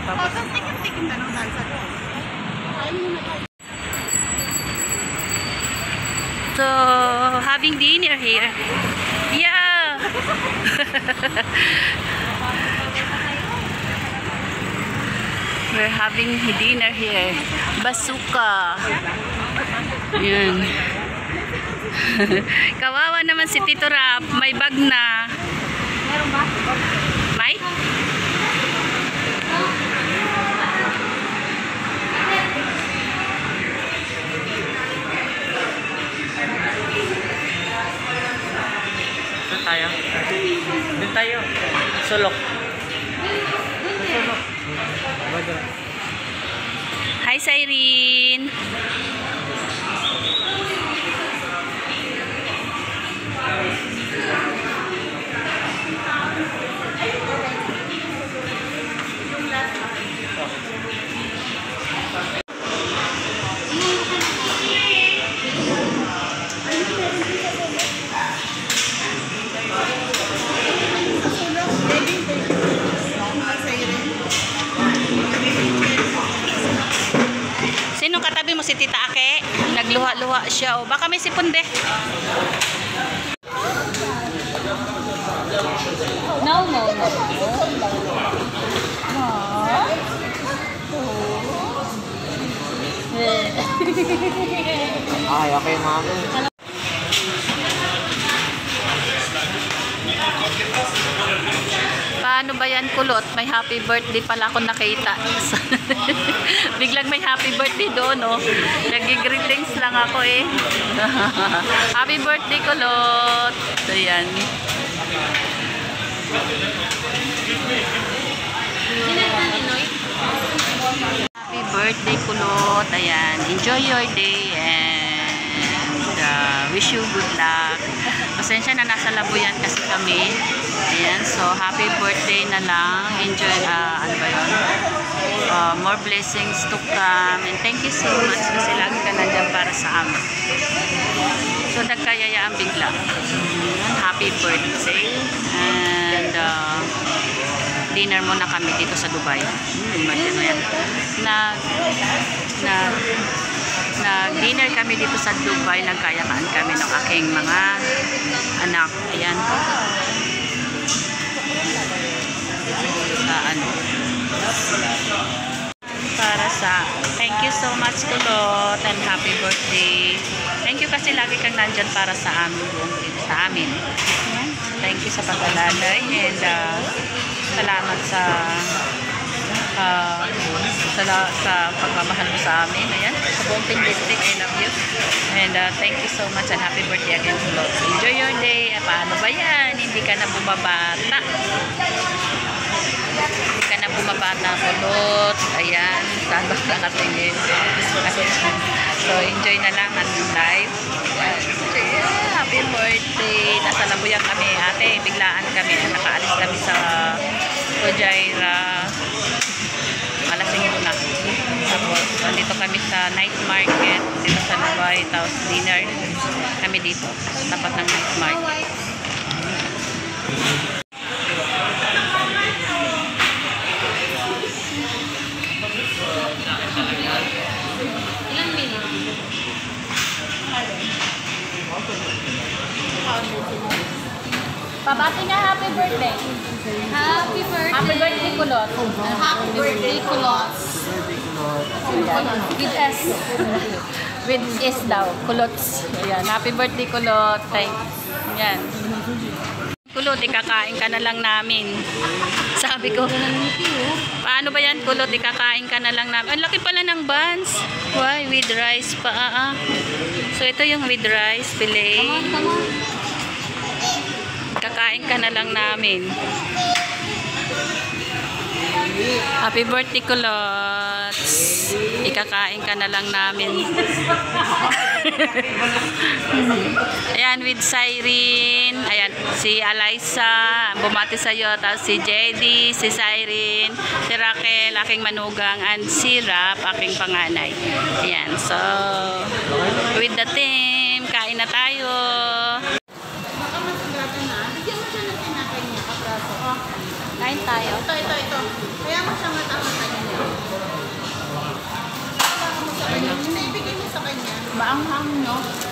Tapos tikim-tikim na ng dansa ko. So, having dinner here. Yeah! We're having dinner here. Basuka. Yan. Kawawa naman si Tito Rap. May bag na. Meron ba? May? Doon tayo. Doon tayo. Sulok. Sulok. Hi, Cyrene. Sino katabi mo? Si Tita Ake? Nagluha-luha siya. O baka may sipon de. No. Ay, okay, mami. Paano ba yan, kulot? May happy birthday pala ako nakita. Biglang may happy birthday doon, oh. Nag-greetings lang ako eh. Happy birthday, kulot. So, yan. Happy birthday, kulot. Ayan. Enjoy your day and wish you good luck. Pasensya na nasa Labuyan kasi kami. Ayan. So, happy birthday na lang. Enjoy, ano ba yun? More blessings to come. And thank you so much kasi lagi ka nandiyan para sa amin. So, nagkayayaan bigla. Happy birthday. And, dinner muna kami dito sa Dubai. Imagine mo yan. Nag-dinner kami dito sa Dubai. Nagkayaan kami ng aking mga anak. Ayan. Sa ano. Para sa thank you so much, kulot, and happy birthday. Thank you kasi lagi kang nandyan para sa amin. Sa amin. Ayan. Thank you sa pag-alalay and salamat sa pagmamahal mo sa amin. Ayan, sa buong Pin District, I love you. And thank you so much and happy birthday again, kulot. Enjoy your day. Paano ba yan? Hindi ka na bumabata. Hindi ka na bumabata, kulot. Ayan, saan ba nakatingin? So, enjoy na lang ang live. Happy birthday. Nasa Labuyan kami, ate. Biglaan kami. Nakaalis kami sa Fujairah. Malasing muna. Tapos, dito kami sa night market. Dito sa Dubai. Tapos, dinner kami dito. Tapat ng night market. Ilang minutes? Pabati nga happy birthday. Happy birthday. Happy birthday, kulot. Happy birthday, kulot. With S. With S daw. Kulots. Ayan. Happy birthday, kulot. Yan. Kulot, ikakain ka na lang namin. Sabi ko, paano ba yan, kulot? Ikakain ka na lang namin. Ang laki pala ng buns. Why? With rice pa. So, ito yung with rice, filet. Kakain ka na lang namin. Happy birthday, kulots. Ikakain ka na lang namin. Ayan, with Cyrene. Ayan, si Alyssa. Bumati sa'yo. Tapos si JD, si Cyrene, si Raquel, aking manugang, and si Rap, aking panganay. Ayan, so, with the team, kain na tayo. Kain tayo. Ito. Kaya mo siya matama-tama. Maanghang, no?